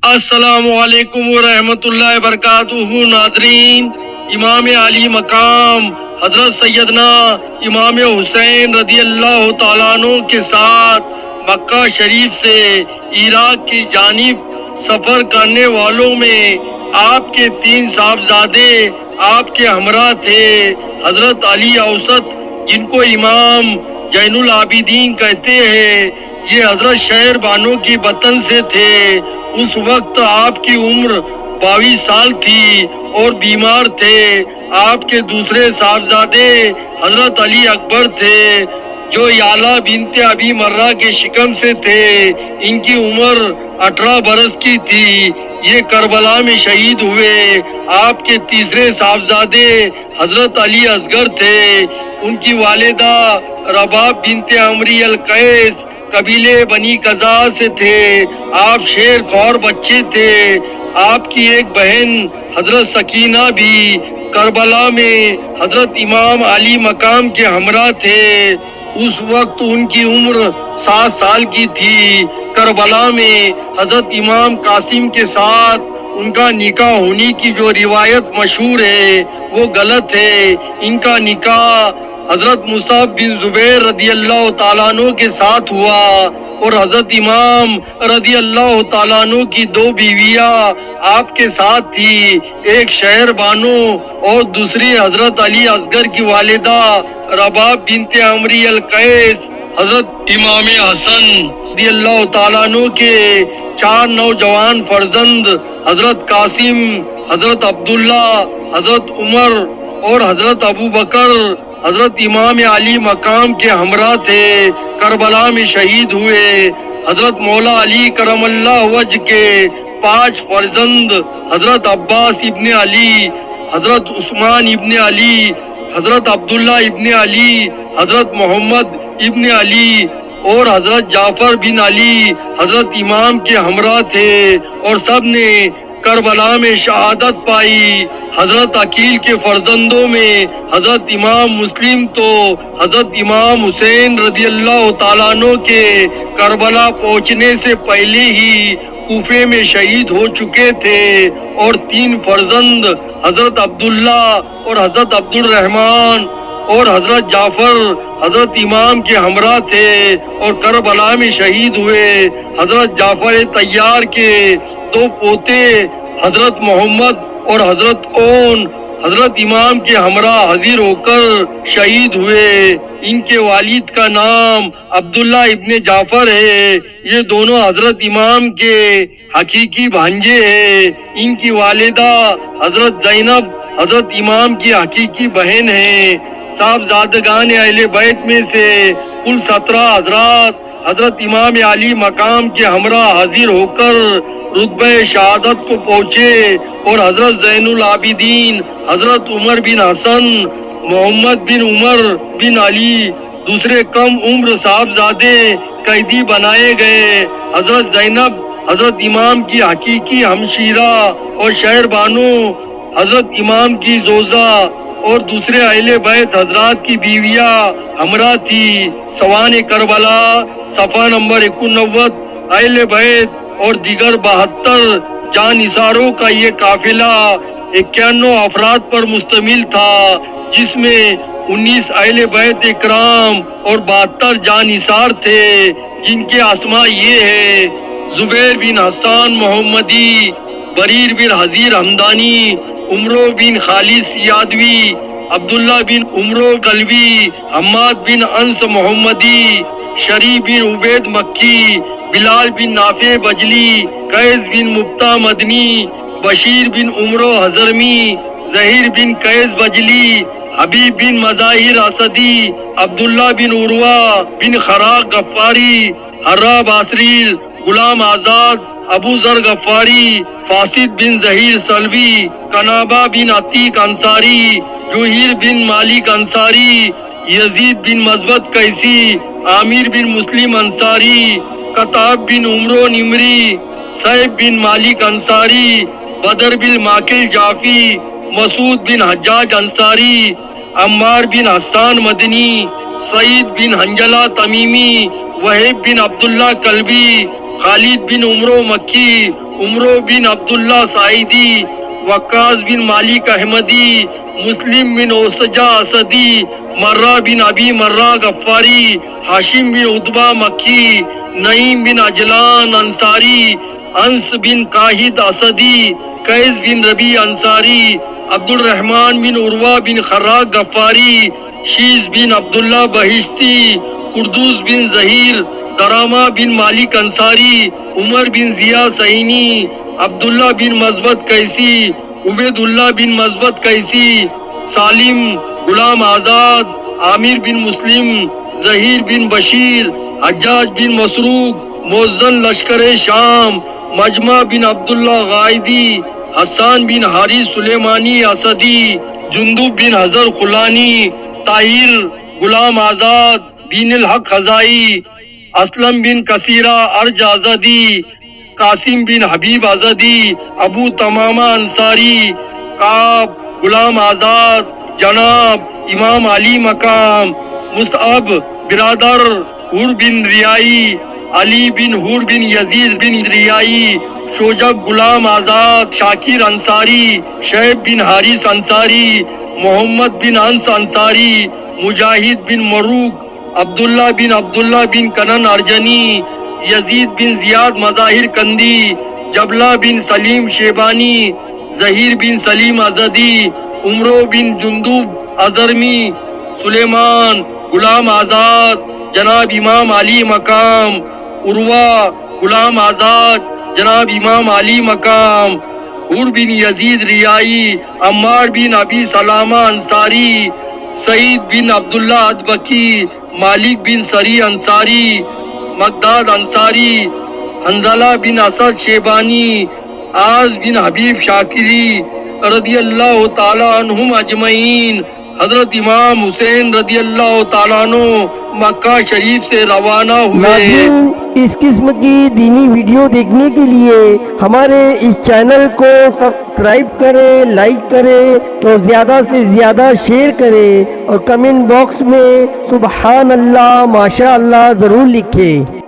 السلام علیکم ورحمۃ اللہ وبرکاتہ۔ ناظرین، امام علی مقام حضرت سیدنا امام حسین رضی اللہ تعالیٰ عنہ کے ساتھ مکہ شریف سے عراق کی جانب سفر کرنے والوں میں آپ کے 3 صاحبزادے آپ کے ہمراہ تھے۔ حضرت علی اوسط، جن کو امام زین العابدین کہتے ہیں، یہ حضرت شہر بانو کی وطن سے تھے۔ اس وقت آپ کی عمر 22 سال تھی اور بیمار تھے۔ آپ کے دوسرے صاحبزادے حضرت علی اکبر تھے، جو یالا بنت ابی مرہ کے شکم سے تھے۔ ان کی عمر 18 برس کی تھی۔ یہ کربلا میں شہید ہوئے۔ آپ کے تیسرے صاحبزادے حضرت علی اصغر تھے۔ ان کی والدہ رباب بنت عمری القیس قبیلے بنی قزا سے تھے۔ آپ شیر خور بچے تھے۔ آپ کی ایک بہن حضرت سکینہ بھی کربلا میں حضرت امام علی مقام کے ہمراہ تھے۔ اس وقت ان کی عمر 7 سال کی تھی۔ کربلا میں حضرت امام قاسم کے ساتھ ان کا نکاح ہونے کی جو روایت مشہور ہے وہ غلط ہے۔ ان کا نکاح حضرت مصعب بن زبیر رضی اللہ تعالیٰ عنہ کے ساتھ ہوا اور حضرت امام رضی اللہ تعالیٰ عنہ کی 2 بیویاں آپ کے ساتھ تھی، ایک شہر بانو اور دوسری حضرت علی اصغر کی والدہ رباب بنت عمری القیس۔ حضرت امام حسن رضی اللہ تعالیٰ عنہ کے 4 نوجوان فرزند حضرت قاسم، حضرت عبداللہ، حضرت عمر اور حضرت ابو بکر حضرت امام علی مقام کے ہمراہ تھے۔ کربلا میں شہید ہوئے۔ حضرت مولا علی کرم اللہ وجہ کے 5 فرزند حضرت عباس ابن علی، حضرت عثمان ابن علی، حضرت عبداللہ ابن علی، حضرت محمد ابن علی اور حضرت جعفر بن علی حضرت امام کے ہمراہ تھے اور سب نے کربلا میں شہادت پائی۔ حضرت عقیل کے فرزندوں میں حضرت امام مسلم تو حضرت امام حسین رضی اللہ تعالیٰ عنہ کے کربلا پہنچنے سے پہلے ہی کوفے میں شہید ہو چکے تھے اور 3 فرزند حضرت عبداللہ اور حضرت عبد الرحمن اور حضرت جعفر حضرت امام کے ہمراہ تھے اور کربلا میں شہید ہوئے۔ حضرت جعفر طیار کے 2 پوتے حضرت محمد اور حضرت اون حضرت امام کے ہمراہ حاضر ہو کر شہید ہوئے۔ ان کے والد کا نام عبداللہ ابن جعفر ہے۔ یہ دونوں حضرت امام کے حقیقی بھانجے ہیں۔ ان کی والدہ حضرت زینب حضرت امام کی حقیقی بہن ہیں۔ صاحبزادگان اہل بیت میں سے کل 17 حضرات حضرت امام علی مقام کے ہمراہ حاضر ہو کر رتبہ شہادت کو پہنچے اور حضرت زین العابدین، حضرت عمر بن حسن، محمد بن عمر بن علی دوسرے کم عمر صاحبزادے قیدی بنائے گئے۔ حضرت زینب حضرت امام کی حقیقی ہمشیرہ اور شہر بانو حضرت امام کی زوجہ اور دوسرے اہل بیت حضرات کی بیویاں ہمراہ تھی۔ سوان کربلا صفحہ نمبر 89۔ اہل بیت اور دیگر 72 جانثاروں کا یہ قافلہ 91 افراد پر مشتمل تھا، جس میں 19 اہل بیت اکرام اور 72 جانثار تھے، جن کے اسماء یہ ہے: زبیر بن حسان محمدی، بریر بن حضیر حمدانی، عمرو بن خالص یادوی، عبداللہ بن عمرو قلبی، حماد بن انس محمدی، شریف بن عبید مکی، بلال بن نافع بجلی، قیس بن مبتا مدنی، بشیر بن عمرو حضرمی، ظہیر بن قیس بجلی، حبیب بن مظاہر اسدی، عبداللہ بن عروہ بن خراق غفاری، حراب عصریل، غلام آزاد، ابو ذر غفاری، فاسد بن ظہیر سلوی، کنابہ بن عتیق انصاری، جوہیر بن مالک انصاری، یزید بن مثبت قیسی، عامر بن مسلم انصاری، کتاب بن عمرو نمری، سیب بن مالک انصاری، بدر بن ماکل جعفی، مسعود بن حجاج انصاری، عمار بن حسان مدنی، سعید بن حنجلہ تمیمی، وہیب بن عبداللہ قلبی، خالد بن عمرو مکی، عمرو بن عبداللہ سعیدی، وقاص بن مالک احمدی، مسلم بن اوسجا اسدی، مرہ بن ابی مرہ غفاری، ہاشم بن عتبہ مکی، نعیم بن اجلان انصاری، انس بن قاہد اسدی، قیس بن ربی انصاری، عبد الرحمن بن عروہ بن خراق غفاری، شیز بن عبداللہ بہشتی، قردوس بن ظہیر، درامہ بن مالک انصاری، عمر بن ضیاء سعینی، عبداللہ بن مثبت قیسی، عبید اللہ بن مثبت قیسی، سالم غلام آزاد، عامر بن مسلم، ظہیر بن بشیر، حجاج بن مسروق، موزن لشکر شام، مجمع بن عبداللہ غائدی، حسان بن حارث سلیمانی اسدی، جندب بن حضر خلانی، طاہر غلام آزاد، دین الحق خزائی، اسلم بن کثیرہ ارج آزادی، قاسم بن حبیب آزادی، ابو تمامہ انصاری، کعب غلام آزاد، جناب امام علی مقام، مصعب برادر حور بن ریائی، علی بن حور بن یزید بن ریائی، شوجب غلام آزاد، شاکر انصاری، شعیب بن حارث انصاری، محمد بن انس انصاری، مجاہد بن مروق، عبداللہ بن کنن ارجنی، یزید بن زیاد مظاہر کندی، جبلہ بن سلیم شیبانی، ظہیر بن سلیم ازدی، عمرو بن جندب ازرمی، سلیمان غلام آزاد، جناب امام علی مقام، عروہ غلام آزاد، جناب امام علی مقام، حور بن یزید ریائی، عمار بن ابی سلامہ انصاری، سعید بن عبداللہ ادبکی، مالک بن سری انصاری، مقداد انصاری، حنزلہ بن اسد شیبانی، آز بن حبیب شاکری رضی اللہ تعالیٰ عنہم اجمعین۔ حضرت امام حسین رضی اللہ تعالیٰ عنہ مکہ شریف سے روانہ ہوئے۔ ناظرین، اس قسم کی دینی ویڈیو دیکھنے کے لیے ہمارے اس چینل کو سبسکرائب کریں، لائک کریں تو زیادہ سے زیادہ شیئر کریں اور کمنٹ باکس میں سبحان اللہ ماشاء اللہ ضرور لکھیں۔